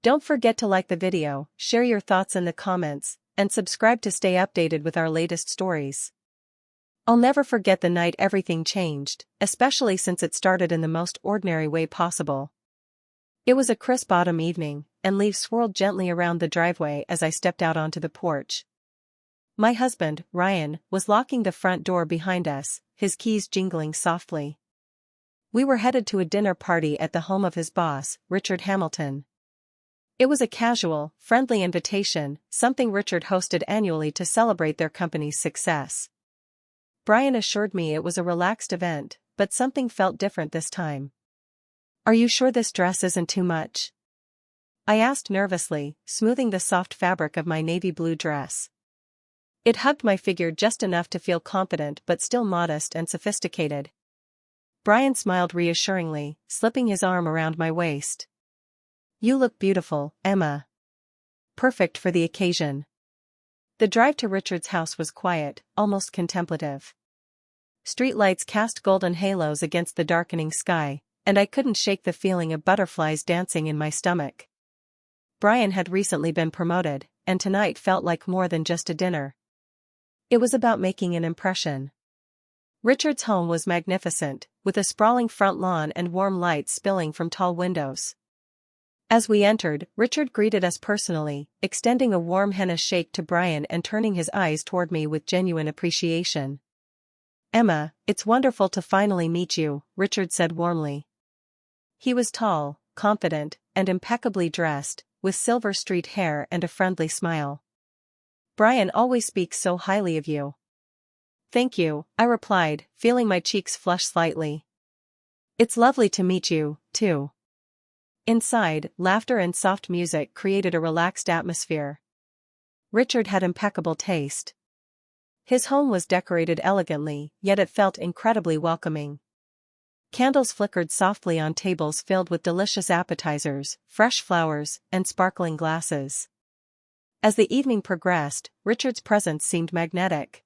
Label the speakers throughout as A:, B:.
A: Don't forget to like the video, share your thoughts in the comments, and subscribe to stay updated with our latest stories. I'll never forget the night everything changed, especially since it started in the most ordinary way possible. It was a crisp autumn evening, and leaves swirled gently around the driveway as I stepped out onto the porch. My husband, Ryan, was locking the front door behind us, his keys jingling softly. We were headed to a dinner party at the home of his boss, Richard Hamilton. It was a casual, friendly invitation, something Richard hosted annually to celebrate their company's success. Brian assured me it was a relaxed event, but something felt different this time. "Are you sure this dress isn't too much?" I asked nervously, smoothing the soft fabric of my navy blue dress. It hugged my figure just enough to feel confident but still modest and sophisticated. Brian smiled reassuringly, slipping his arm around my waist. "You look beautiful, Emma. Perfect for the occasion." The drive to Richard's house was quiet, almost contemplative. Streetlights cast golden halos against the darkening sky, and I couldn't shake the feeling of butterflies dancing in my stomach. Brian had recently been promoted, and tonight felt like more than just a dinner. It was about making an impression. Richard's home was magnificent, with a sprawling front lawn and warm lights spilling from tall windows. As we entered, Richard greeted us personally, extending a warm henna shake to Brian and turning his eyes toward me with genuine appreciation. "Emma, it's wonderful to finally meet you," Richard said warmly. He was tall, confident, and impeccably dressed, with silver streak hair and a friendly smile. "Brian always speaks so highly of you." "Thank you," I replied, feeling my cheeks flush slightly. "It's lovely to meet you, too." Inside, laughter and soft music created a relaxed atmosphere. Richard had impeccable taste. His home was decorated elegantly, yet it felt incredibly welcoming. Candles flickered softly on tables filled with delicious appetizers, fresh flowers, and sparkling glasses. As the evening progressed, Richard's presence seemed magnetic.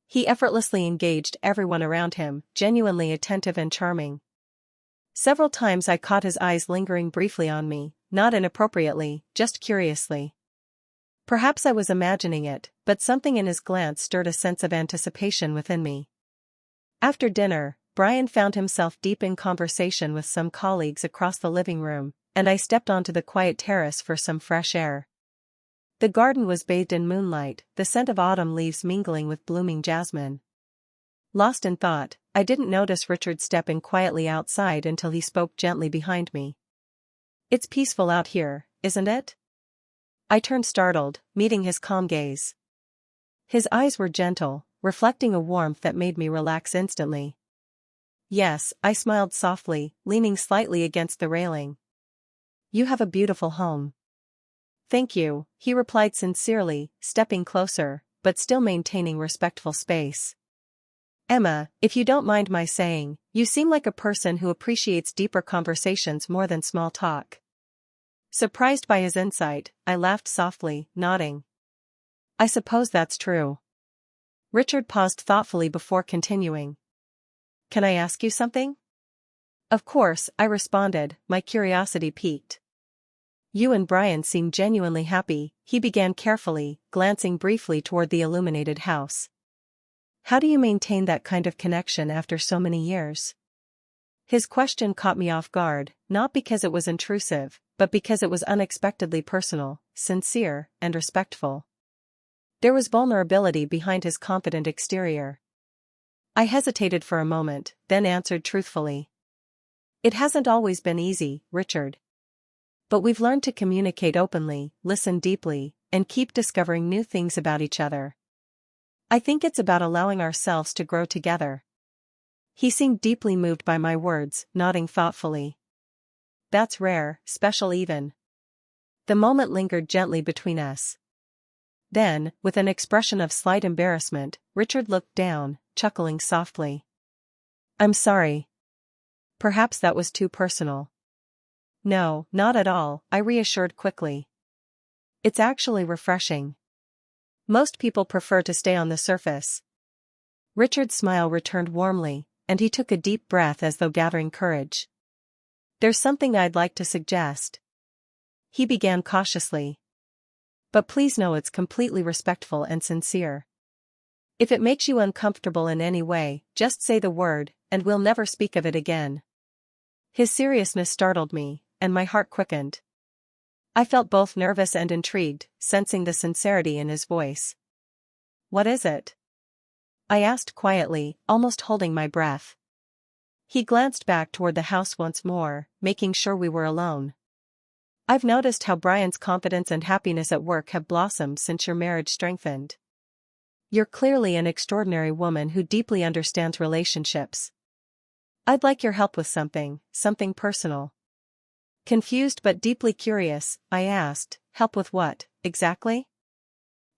A: He effortlessly engaged everyone around him, genuinely attentive and charming. Several times I caught his eyes lingering briefly on me, not inappropriately, just curiously. Perhaps I was imagining it, but something in his glance stirred a sense of anticipation within me. After dinner, Brian found himself deep in conversation with some colleagues across the living room, and I stepped onto the quiet terrace for some fresh air. The garden was bathed in moonlight, the scent of autumn leaves mingling with blooming jasmine. Lost in thought, I didn't notice Richard stepping quietly outside until he spoke gently behind me. "It's peaceful out here, isn't it?" I turned startled, meeting his calm gaze. His eyes were gentle, reflecting a warmth that made me relax instantly. "Yes," I smiled softly, leaning slightly against the railing. "You have a beautiful home." "Thank you," he replied sincerely, stepping closer, but still maintaining respectful space. "Emma, if you don't mind my saying, you seem like a person who appreciates deeper conversations more than small talk." Surprised by his insight, I laughed softly, nodding. "I suppose that's true." Richard paused thoughtfully before continuing. "Can I ask you something?" "Of course," I responded, my curiosity piqued. "You and Brian seem genuinely happy," he began carefully, glancing briefly toward the illuminated house. "How do you maintain that kind of connection after so many years?" His question caught me off guard, not because it was intrusive, but because it was unexpectedly personal, sincere, and respectful. There was vulnerability behind his confident exterior. I hesitated for a moment, then answered truthfully. "It hasn't always been easy, Richard. But we've learned to communicate openly, listen deeply, and keep discovering new things about each other. I think it's about allowing ourselves to grow together." He seemed deeply moved by my words, nodding thoughtfully. "That's rare, special even." The moment lingered gently between us. Then, with an expression of slight embarrassment, Richard looked down, chuckling softly. "I'm sorry. Perhaps that was too personal." "No, not at all," I reassured quickly. "It's actually refreshing. Most people prefer to stay on the surface." Richard's smile returned warmly, and he took a deep breath as though gathering courage. "There's something I'd like to suggest." He began cautiously. But please know it's completely respectful and sincere. If it makes you uncomfortable in any way, just say the word, and we'll never speak of it again. His seriousness startled me, and my heart quickened. I felt both nervous and intrigued, sensing the sincerity in his voice. What is it? I asked quietly, almost holding my breath. He glanced back toward the house once more, making sure we were alone. I've noticed how Brian's confidence and happiness at work have blossomed since your marriage strengthened. You're clearly an extraordinary woman who deeply understands relationships. I'd like your help with something personal. Confused but deeply curious, I asked, help with what, exactly?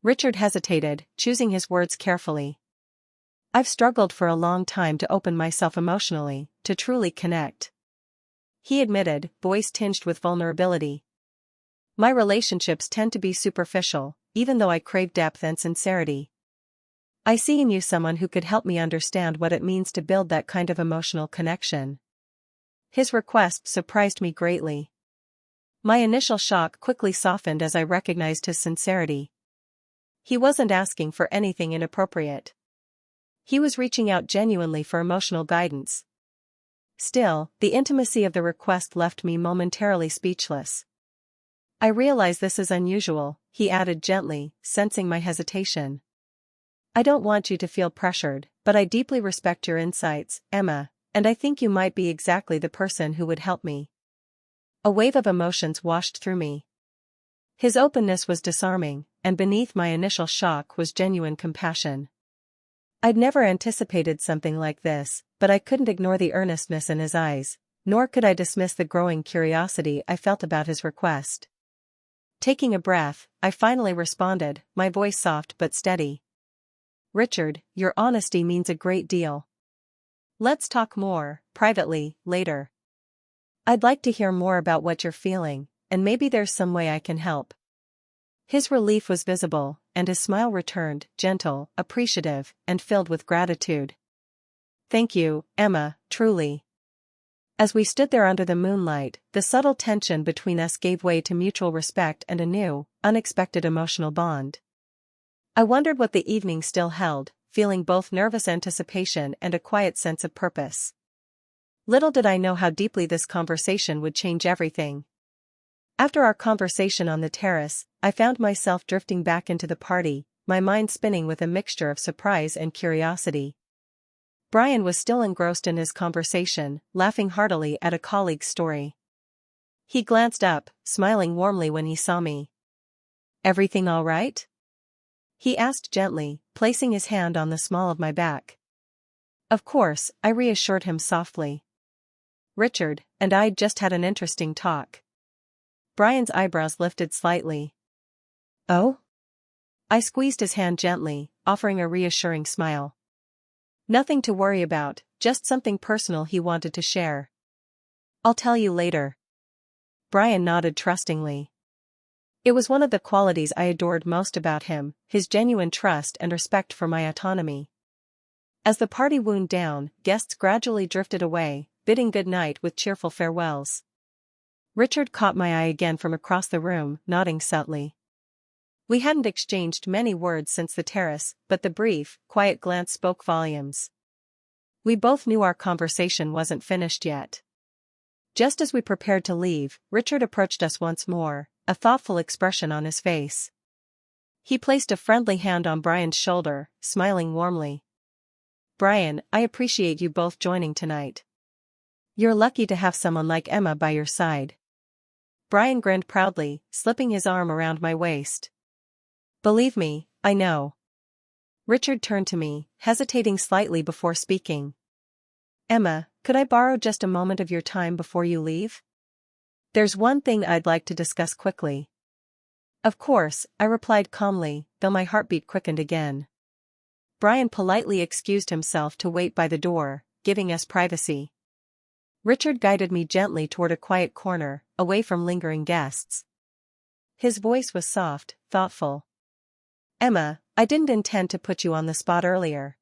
A: Richard hesitated, choosing his words carefully. I've struggled for a long time to open myself emotionally, to truly connect. He admitted, voice tinged with vulnerability. My relationships tend to be superficial, even though I crave depth and sincerity. I see in you someone who could help me understand what it means to build that kind of emotional connection. His request surprised me greatly. My initial shock quickly softened as I recognized his sincerity. He wasn't asking for anything inappropriate. He was reaching out genuinely for emotional guidance. Still, the intimacy of the request left me momentarily speechless. I realize this is unusual, he added gently, sensing my hesitation. I don't want you to feel pressured, but I deeply respect your insights, Emma, and I think you might be exactly the person who would help me. A wave of emotions washed through me. His openness was disarming, and beneath my initial shock was genuine compassion. I'd never anticipated something like this, but I couldn't ignore the earnestness in his eyes, nor could I dismiss the growing curiosity I felt about his request. Taking a breath, I finally responded, my voice soft but steady. Richard, your honesty means a great deal. Let's talk more, privately, later. I'd like to hear more about what you're feeling, and maybe there's some way I can help. His relief was visible, and his smile returned, gentle, appreciative, and filled with gratitude. Thank you, Emma, truly. As we stood there under the moonlight, the subtle tension between us gave way to mutual respect and a new, unexpected emotional bond. I wondered what the evening still held, feeling both nervous anticipation and a quiet sense of purpose. Little did I know how deeply this conversation would change everything. After our conversation on the terrace, I found myself drifting back into the party, my mind spinning with a mixture of surprise and curiosity. Brian was still engrossed in his conversation, laughing heartily at a colleague's story. He glanced up, smiling warmly when he saw me. Everything all right? He asked gently, placing his hand on the small of my back. Of course, I reassured him softly. Richard and I just had an interesting talk. Brian's eyebrows lifted slightly. Oh? I squeezed his hand gently, offering a reassuring smile. Nothing to worry about, just something personal he wanted to share. I'll tell you later. Brian nodded trustingly. It was one of the qualities I adored most about him, his genuine trust and respect for my autonomy. As the party wound down, guests gradually drifted away, bidding good night with cheerful farewells. Richard caught my eye again from across the room, nodding subtly. We hadn't exchanged many words since the terrace, but the brief, quiet glance spoke volumes. We both knew our conversation wasn't finished yet. Just as we prepared to leave, Richard approached us once more, a thoughtful expression on his face. He placed a friendly hand on Brian's shoulder, smiling warmly. Brian, I appreciate you both joining tonight. You're lucky to have someone like Emma by your side. Brian grinned proudly, slipping his arm around my waist. Believe me, I know. Richard turned to me, hesitating slightly before speaking. Emma, could I borrow just a moment of your time before you leave? There's one thing I'd like to discuss quickly. Of course, I replied calmly, though my heartbeat quickened again. Brian politely excused himself to wait by the door, giving us privacy. Richard guided me gently toward a quiet corner, away from lingering guests. His voice was soft, thoughtful. Emma, I didn't intend to put you on the spot earlier.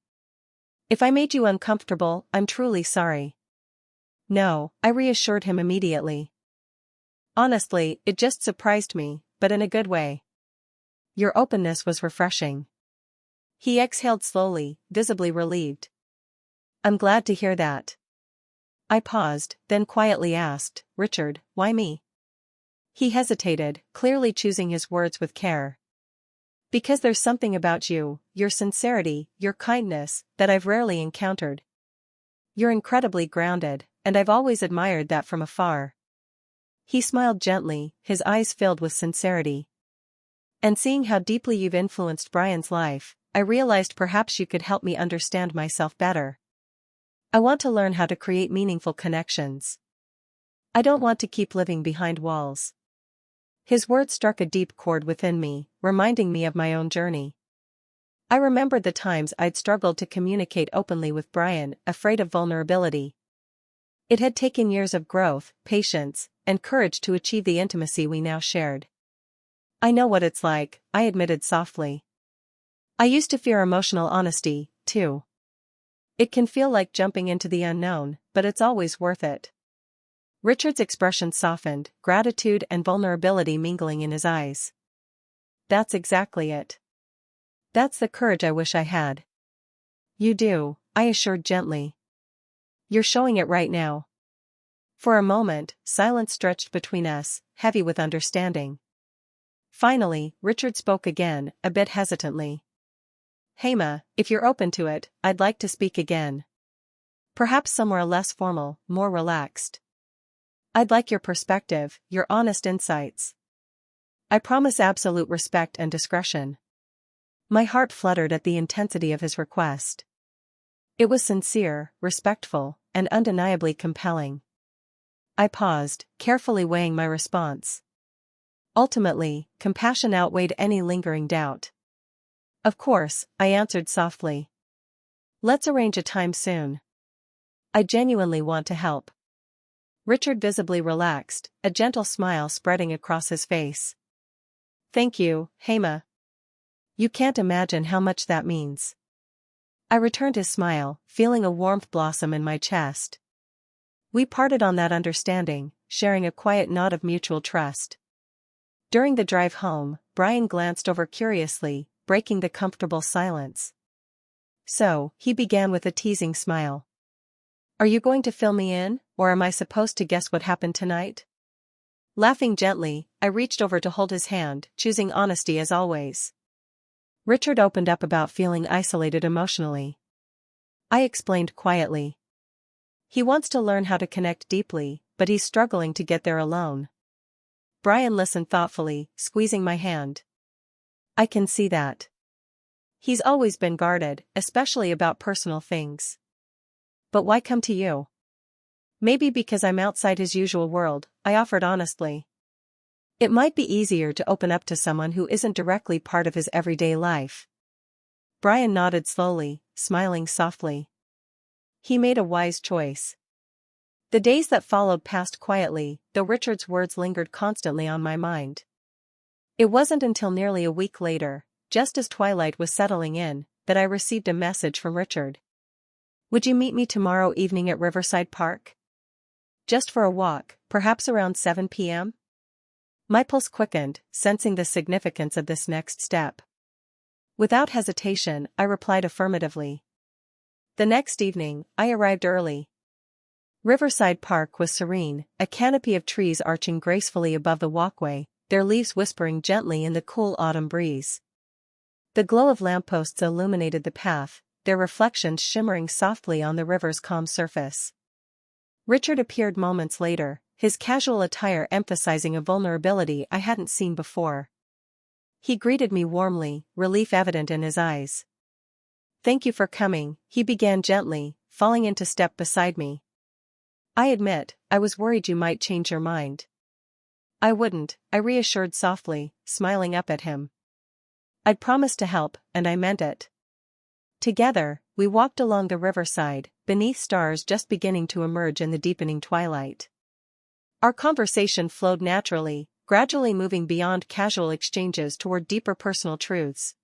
A: If I made you uncomfortable, I'm truly sorry. No, I reassured him immediately. Honestly, it just surprised me, but in a good way. Your openness was refreshing. He exhaled slowly, visibly relieved. I'm glad to hear that. I paused, then quietly asked, Richard, why me? He hesitated, clearly choosing his words with care. Because there's something about you, your sincerity, your kindness, that I've rarely encountered. You're incredibly grounded, and I've always admired that from afar. He smiled gently, his eyes filled with sincerity. And seeing how deeply you've influenced Brian's life, I realized perhaps you could help me understand myself better. I want to learn how to create meaningful connections. I don't want to keep living behind walls. His words struck a deep chord within me, reminding me of my own journey. I remembered the times I'd struggled to communicate openly with Brian, afraid of vulnerability. It had taken years of growth, patience, and courage to achieve the intimacy we now shared. I know what it's like, I admitted softly. I used to fear emotional honesty, too. It can feel like jumping into the unknown, but it's always worth it. Richard's expression softened, gratitude and vulnerability mingling in his eyes. That's exactly it. That's the courage I wish I had. You do, I assured gently. You're showing it right now. For a moment, silence stretched between us, heavy with understanding. Finally, Richard spoke again, a bit hesitantly. Hema, if you're open to it, I'd like to speak again. Perhaps somewhere less formal, more relaxed. I'd like your perspective, your honest insights. I promise absolute respect and discretion. My heart fluttered at the intensity of his request. It was sincere, respectful, and undeniably compelling. I paused, carefully weighing my response. Ultimately, compassion outweighed any lingering doubt. Of course, I answered softly. Let's arrange a time soon. I genuinely want to help. Richard visibly relaxed, a gentle smile spreading across his face. Thank you, Hema. You can't imagine how much that means. I returned his smile, feeling a warmth blossom in my chest. We parted on that understanding, sharing a quiet nod of mutual trust. During the drive home, Brian glanced over curiously, breaking the comfortable silence. So, he began with a teasing smile. Are you going to fill me in, or am I supposed to guess what happened tonight? Laughing gently, I reached over to hold his hand, choosing honesty as always. Richard opened up about feeling isolated emotionally. I explained quietly. He wants to learn how to connect deeply, but he's struggling to get there alone. Brian listened thoughtfully, squeezing my hand. I can see that. He's always been guarded, especially about personal things. But why come to you? Maybe because I'm outside his usual world, I offered honestly. It might be easier to open up to someone who isn't directly part of his everyday life. Brian nodded slowly, smiling softly. He made a wise choice. The days that followed passed quietly, though Richard's words lingered constantly on my mind. It wasn't until nearly a week later, just as twilight was settling in, that I received a message from Richard. Would you meet me tomorrow evening at Riverside Park? Just for a walk, perhaps around 7 p.m.? My pulse quickened, sensing the significance of this next step. Without hesitation, I replied affirmatively. The next evening, I arrived early. Riverside Park was serene, a canopy of trees arching gracefully above the walkway, their leaves whispering gently in the cool autumn breeze. The glow of lampposts illuminated the path, their reflections shimmering softly on the river's calm surface. Richard appeared moments later, his casual attire emphasizing a vulnerability I hadn't seen before. He greeted me warmly, relief evident in his eyes. Thank you for coming, he began gently, falling into step beside me. I admit, I was worried you might change your mind. I wouldn't, I reassured softly, smiling up at him. I'd promised to help, and I meant it. Together, we walked along the riverside, beneath stars just beginning to emerge in the deepening twilight. Our conversation flowed naturally, gradually moving beyond casual exchanges toward deeper personal truths.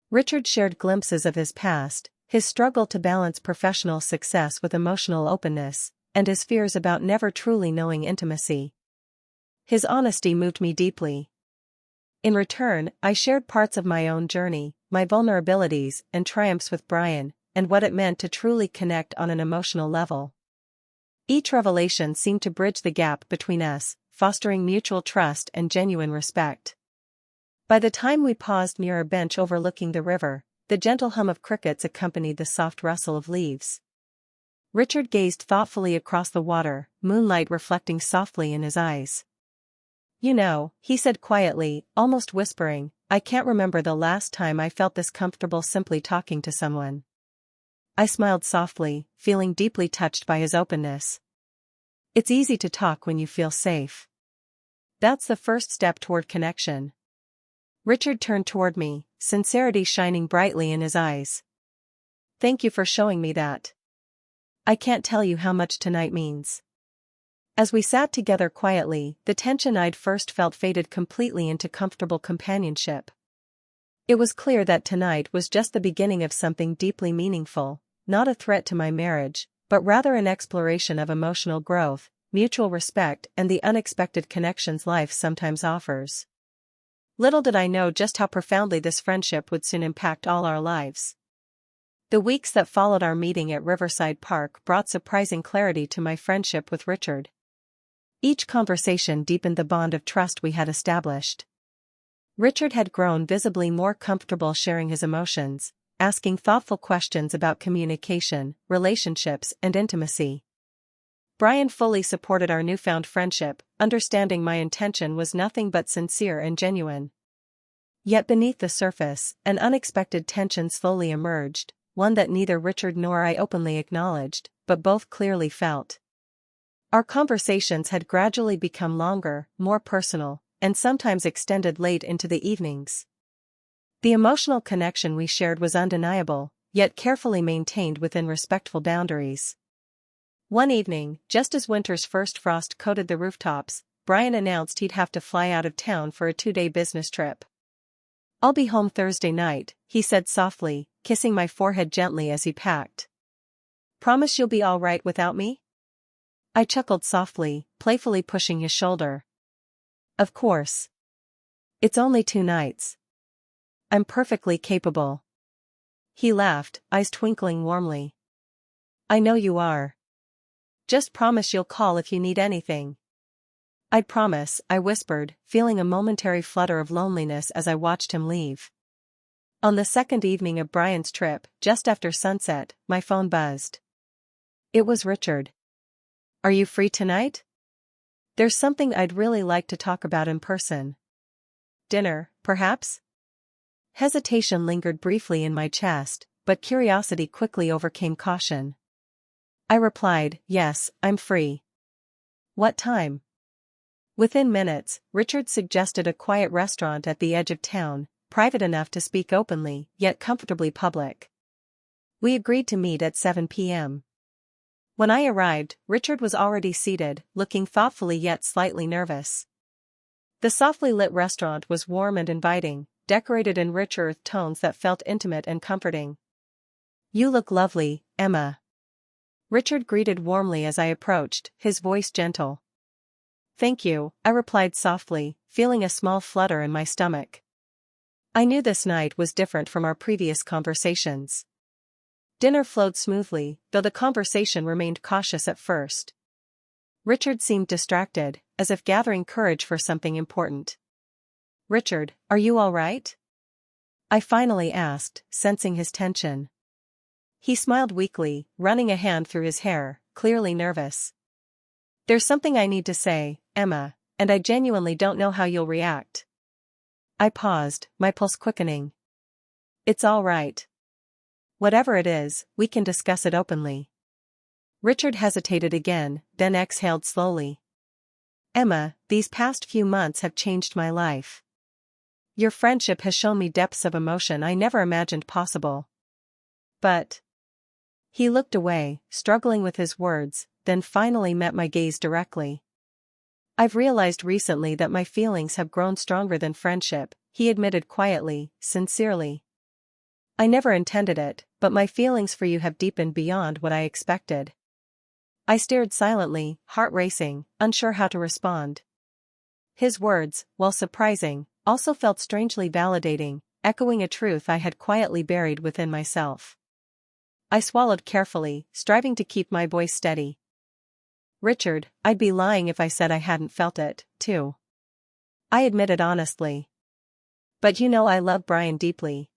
A: Richard shared glimpses of his past, his struggle to balance professional success with emotional openness, and his fears about never truly knowing intimacy. His honesty moved me deeply. In return, I shared parts of my own journey, my vulnerabilities and triumphs with Brian, and what it meant to truly connect on an emotional level. Each revelation seemed to bridge the gap between us, fostering mutual trust and genuine respect. By the time we paused near a bench overlooking the river, the gentle hum of crickets accompanied the soft rustle of leaves. Richard gazed thoughtfully across the water, moonlight reflecting softly in his eyes. "You know," he said quietly, almost whispering, "I can't remember the last time I felt this comfortable simply talking to someone." I smiled softly, feeling deeply touched by his openness. "It's easy to talk when you feel safe. That's the first step toward connection." Richard turned toward me, sincerity shining brightly in his eyes. "Thank you for showing me that. I can't tell you how much tonight means." As we sat together quietly, the tension I'd first felt faded completely into comfortable companionship. It was clear that tonight was just the beginning of something deeply meaningful, not a threat to my marriage, but rather an exploration of emotional growth, mutual respect and the unexpected connections life sometimes offers. Little did I know just how profoundly this friendship would soon impact all our lives. The weeks that followed our meeting at Riverside Park brought surprising clarity to my friendship with Richard. Each conversation deepened the bond of trust we had established. Richard had grown visibly more comfortable sharing his emotions, asking thoughtful questions about communication, relationships, and intimacy. Brian fully supported our newfound friendship, understanding my intention was nothing but sincere and genuine. Yet beneath the surface, an unexpected tension slowly emerged, one that neither Richard nor I openly acknowledged, but both clearly felt. Our conversations had gradually become longer, more personal, and sometimes extended late into the evenings. The emotional connection we shared was undeniable, yet carefully maintained within respectful boundaries. One evening, just as winter's first frost coated the rooftops, Brian announced he'd have to fly out of town for a 2-day business trip. "I'll be home Thursday night," he said softly, kissing my forehead gently as he packed. "Promise you'll be all right without me?" I chuckled softly, playfully pushing his shoulder. "Of course. It's only 2 nights. I'm perfectly capable." He laughed, eyes twinkling warmly. "I know you are. Just promise you'll call if you need anything." "I'd promise," I whispered, feeling a momentary flutter of loneliness as I watched him leave. On the second evening of Brian's trip, just after sunset, my phone buzzed. It was Richard. "Are you free tonight? There's something I'd really like to talk about in person." "Dinner, perhaps?" Hesitation lingered briefly in my chest, but curiosity quickly overcame caution. I replied, "Yes, I'm free." "What time?" Within minutes, Richard suggested a quiet restaurant at the edge of town, private enough to speak openly, yet comfortably public. We agreed to meet at 7 p.m. When I arrived, Richard was already seated, looking thoughtfully yet slightly nervous. The softly lit restaurant was warm and inviting, decorated in rich earth tones that felt intimate and comforting. "You look lovely, Emma." Richard greeted warmly as I approached, his voice gentle. "Thank you," I replied softly, feeling a small flutter in my stomach. I knew this night was different from our previous conversations. Dinner flowed smoothly, though the conversation remained cautious at first. Richard seemed distracted, as if gathering courage for something important. "Richard, are you all right?" I finally asked, sensing his tension. He smiled weakly, running a hand through his hair, clearly nervous. "There's something I need to say, Emma, and I genuinely don't know how you'll react." I paused, my pulse quickening. "It's all right. Whatever it is, we can discuss it openly." Richard hesitated again, then exhaled slowly. "Emma, these past few months have changed my life. Your friendship has shown me depths of emotion I never imagined possible. But..." He looked away, struggling with his words, then finally met my gaze directly. "I've realized recently that my feelings have grown stronger than friendship," he admitted quietly, sincerely. "I never intended it, but my feelings for you have deepened beyond what I expected." I stared silently, heart racing, unsure how to respond. His words, while surprising, also felt strangely validating, echoing a truth I had quietly buried within myself. I swallowed carefully, striving to keep my voice steady. Richard, I'd be lying if I said I hadn't felt it, too. I admitted honestly. But you know I love Brian deeply.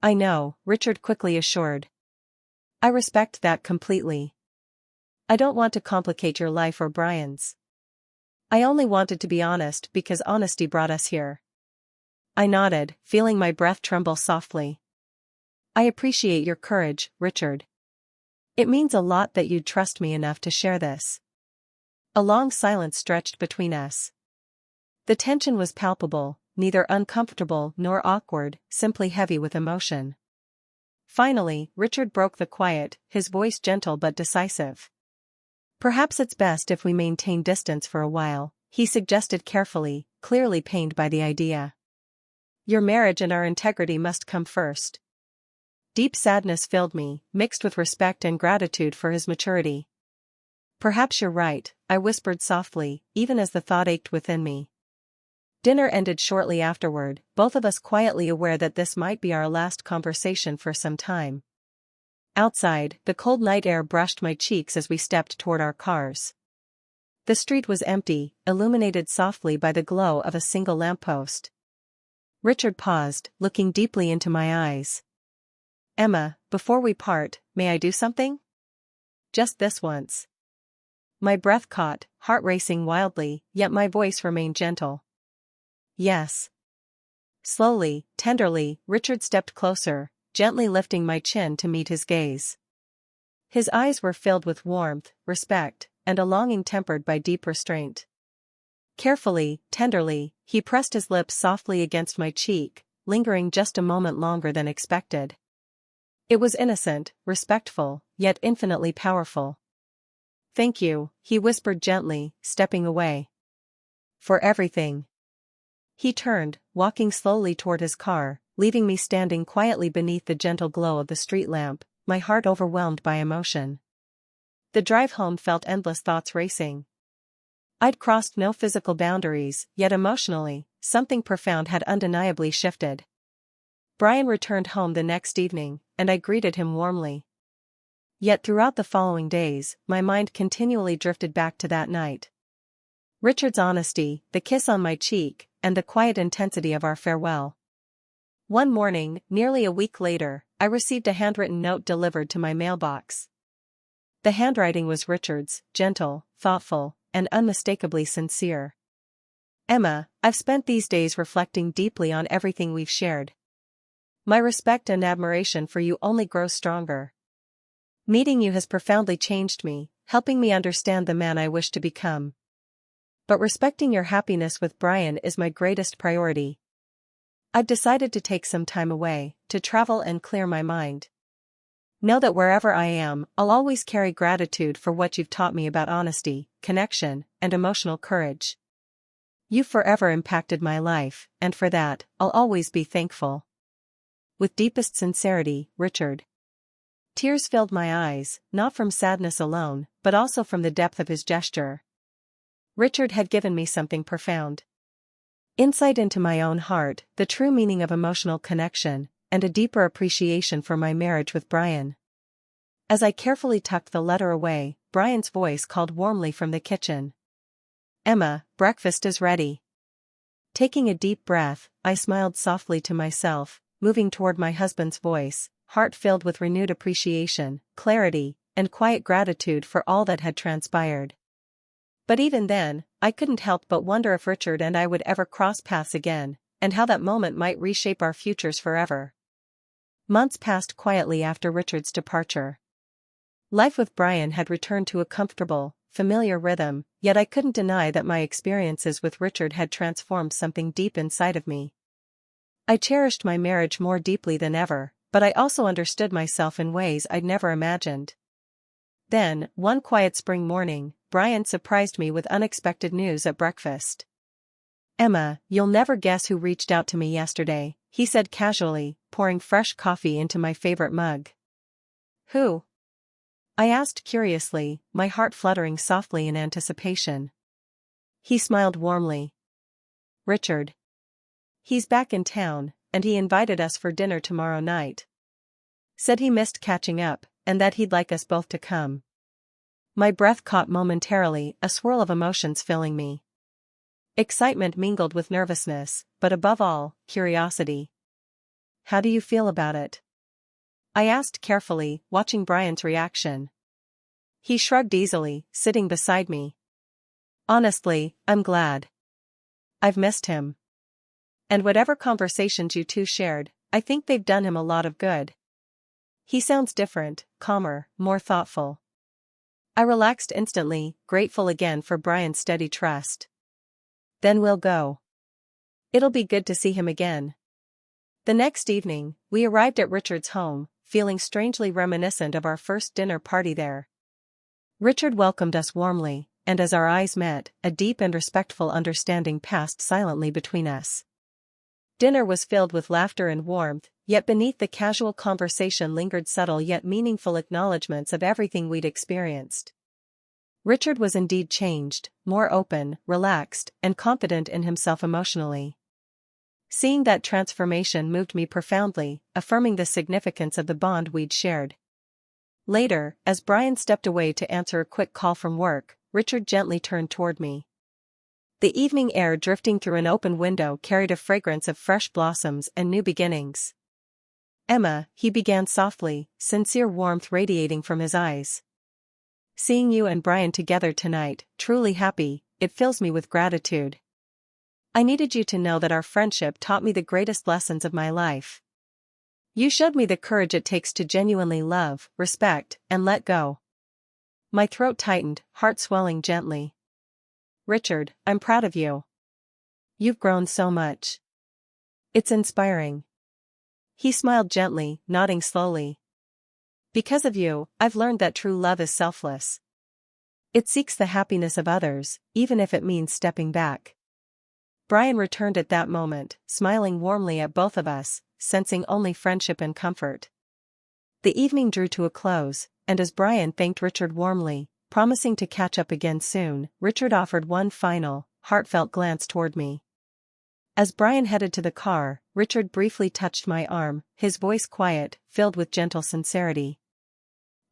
A: I know, Richard quickly assured. I respect that completely. I don't want to complicate your life or Brian's. I only wanted to be honest because honesty brought us here. I nodded, feeling my breath tremble softly. I appreciate your courage, Richard. It means a lot that you'd trust me enough to share this. A long silence stretched between us. The tension was palpable, neither uncomfortable nor awkward, simply heavy with emotion. Finally, Richard broke the quiet, his voice gentle but decisive. Perhaps it's best if we maintain distance for a while, he suggested carefully, clearly pained by the idea. Your marriage and our integrity must come first. Deep sadness filled me, mixed with respect and gratitude for his maturity. Perhaps you're right, I whispered softly, even as the thought ached within me. Dinner ended shortly afterward, both of us quietly aware that this might be our last conversation for some time. Outside, the cold night air brushed my cheeks as we stepped toward our cars. The street was empty, illuminated softly by the glow of a single lamppost. Richard paused, looking deeply into my eyes. Emma, before we part, may I do something? Just this once. My breath caught, heart racing wildly, yet my voice remained gentle. Yes. Slowly, tenderly, Richard stepped closer, gently lifting my chin to meet his gaze. His eyes were filled with warmth, respect, and a longing tempered by deep restraint. Carefully, tenderly, he pressed his lips softly against my cheek, lingering just a moment longer than expected. It was innocent, respectful, yet infinitely powerful. Thank you, he whispered gently, stepping away. For everything. He turned, walking slowly toward his car, leaving me standing quietly beneath the gentle glow of the street lamp, my heart overwhelmed by emotion. The drive home felt endless thoughts racing. I'd crossed no physical boundaries, yet emotionally, something profound had undeniably shifted. Brian returned home the next evening, and I greeted him warmly. Yet throughout the following days, my mind continually drifted back to that night. Richard's honesty, the kiss on my cheek, and the quiet intensity of our farewell. One morning, nearly a week later, I received a handwritten note delivered to my mailbox. The handwriting was Richard's, gentle, thoughtful, and unmistakably sincere. Emma, I've spent these days reflecting deeply on everything we've shared. My respect and admiration for you only grows stronger. Meeting you has profoundly changed me, helping me understand the man I wish to become. But respecting your happiness with Brian is my greatest priority. I've decided to take some time away, to travel and clear my mind. Know that wherever I am, I'll always carry gratitude for what you've taught me about honesty, connection, and emotional courage. You've forever impacted my life, and for that, I'll always be thankful. With deepest sincerity, Richard. Tears filled my eyes, not from sadness alone, but also from the depth of his gesture. Richard had given me something profound. Insight into my own heart, the true meaning of emotional connection, and a deeper appreciation for my marriage with Brian. As I carefully tucked the letter away, Brian's voice called warmly from the kitchen. Emma, breakfast is ready. Taking a deep breath, I smiled softly to myself, moving toward my husband's voice, heart filled with renewed appreciation, clarity, and quiet gratitude for all that had transpired. But even then, I couldn't help but wonder if Richard and I would ever cross paths again, and how that moment might reshape our futures forever. Months passed quietly after Richard's departure. Life with Brian had returned to a comfortable, familiar rhythm, yet I couldn't deny that my experiences with Richard had transformed something deep inside of me. I cherished my marriage more deeply than ever, but I also understood myself in ways I'd never imagined. Then, one quiet spring morning, Brian surprised me with unexpected news at breakfast. Emma, you'll never guess who reached out to me yesterday, he said casually, pouring fresh coffee into my favorite mug. Who? I asked curiously, my heart fluttering softly in anticipation. He smiled warmly. Richard. He's back in town, and he invited us for dinner tomorrow night. Said he missed catching up, and that he'd like us both to come. My breath caught momentarily, a swirl of emotions filling me. Excitement mingled with nervousness, but above all, curiosity. How do you feel about it? I asked carefully, watching Brian's reaction. He shrugged easily, sitting beside me. Honestly, I'm glad. I've missed him. And whatever conversations you two shared, I think they've done him a lot of good. He sounds different, calmer, more thoughtful. I relaxed instantly, grateful again for Brian's steady trust. Then we'll go. It'll be good to see him again. The next evening, we arrived at Richard's home, feeling strangely reminiscent of our first dinner party there. Richard welcomed us warmly, and as our eyes met, a deep and respectful understanding passed silently between us. Dinner was filled with laughter and warmth, yet beneath the casual conversation lingered subtle yet meaningful acknowledgments of everything we'd experienced. Richard was indeed changed, more open, relaxed, and confident in himself emotionally. Seeing that transformation moved me profoundly, affirming the significance of the bond we'd shared. Later, as Brian stepped away to answer a quick call from work, Richard gently turned toward me. The evening air drifting through an open window carried a fragrance of fresh blossoms and new beginnings. Emma, he began softly, sincere warmth radiating from his eyes. Seeing you and Brian together tonight, truly happy, it fills me with gratitude. I needed you to know that our friendship taught me the greatest lessons of my life. You showed me the courage it takes to genuinely love, respect, and let go. My throat tightened, heart swelling gently. Richard, I'm proud of you. You've grown so much. It's inspiring. He smiled gently, nodding slowly. Because of you, I've learned that true love is selfless. It seeks the happiness of others, even if it means stepping back. Brian returned at that moment, smiling warmly at both of us, sensing only friendship and comfort. The evening drew to a close, and as Brian thanked Richard warmly, promising to catch up again soon, Richard offered one final, heartfelt glance toward me. As Brian headed to the car, Richard briefly touched my arm, his voice quiet, filled with gentle sincerity.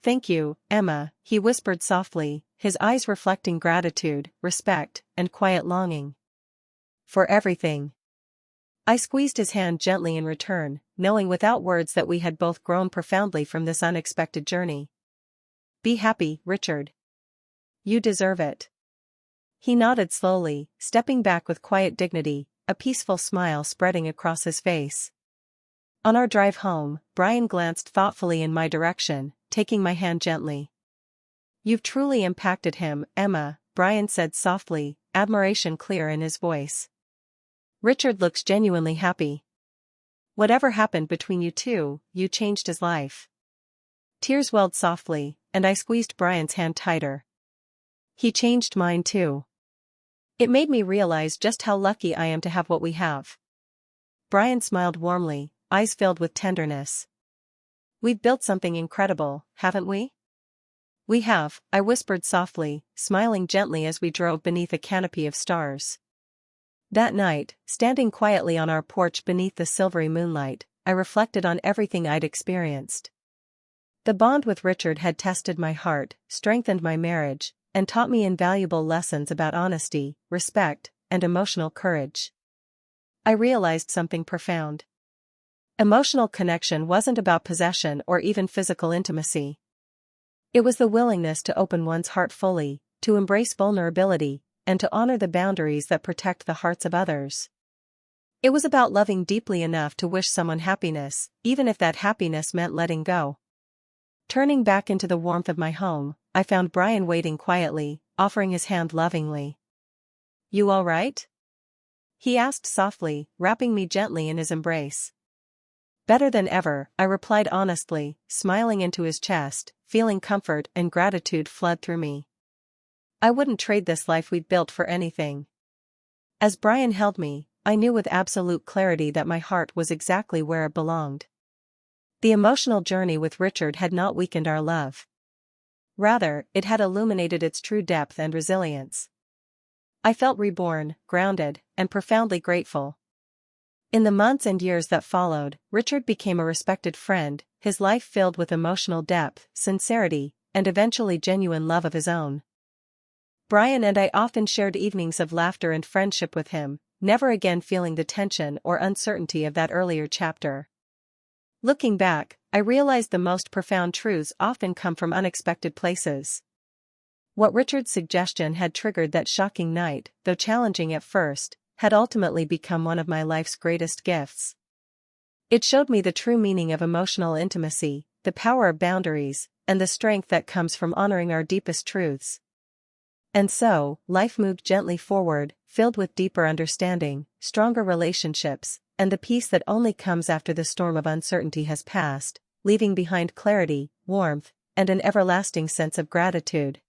A: Thank you, Emma, he whispered softly, his eyes reflecting gratitude, respect, and quiet longing. For everything. I squeezed his hand gently in return, knowing without words that we had both grown profoundly from this unexpected journey. Be happy, Richard. You deserve it. He nodded slowly, stepping back with quiet dignity, a peaceful smile spreading across his face. On our drive home, Brian glanced thoughtfully in my direction, taking my hand gently. You've truly impacted him, Emma, Brian said softly, admiration clear in his voice. Richard looks genuinely happy. Whatever happened between you two, you changed his life. Tears welled softly, and I squeezed Brian's hand tighter. He changed mine too. It made me realize just how lucky I am to have what we have. Brian smiled warmly, eyes filled with tenderness. We've built something incredible, haven't we? We have, I whispered softly, smiling gently as we drove beneath a canopy of stars. That night, standing quietly on our porch beneath the silvery moonlight, I reflected on everything I'd experienced. The bond with Richard had tested my heart, strengthened my marriage, and taught me invaluable lessons about honesty, respect, and emotional courage. I realized something profound. Emotional connection wasn't about possession or even physical intimacy. It was the willingness to open one's heart fully, to embrace vulnerability, and to honor the boundaries that protect the hearts of others. It was about loving deeply enough to wish someone happiness, even if that happiness meant letting go. Turning back into the warmth of my home, I found Brian waiting quietly, offering his hand lovingly. You all right? He asked softly, wrapping me gently in his embrace. Better than ever, I replied honestly, smiling into his chest, feeling comfort and gratitude flood through me. I wouldn't trade this life we'd built for anything. As Brian held me, I knew with absolute clarity that my heart was exactly where it belonged. The emotional journey with Richard had not weakened our love. Rather, it had illuminated its true depth and resilience. I felt reborn, grounded, and profoundly grateful. In the months and years that followed, Richard became a respected friend, his life filled with emotional depth, sincerity, and eventually genuine love of his own. Brian and I often shared evenings of laughter and friendship with him, never again feeling the tension or uncertainty of that earlier chapter. Looking back, I realized the most profound truths often come from unexpected places. What Richard's suggestion had triggered that shocking night, though challenging at first, had ultimately become one of my life's greatest gifts. It showed me the true meaning of emotional intimacy, the power of boundaries, and the strength that comes from honoring our deepest truths. And so, life moved gently forward, filled with deeper understanding, stronger relationships, and the peace that only comes after the storm of uncertainty has passed, leaving behind clarity, warmth, and an everlasting sense of gratitude.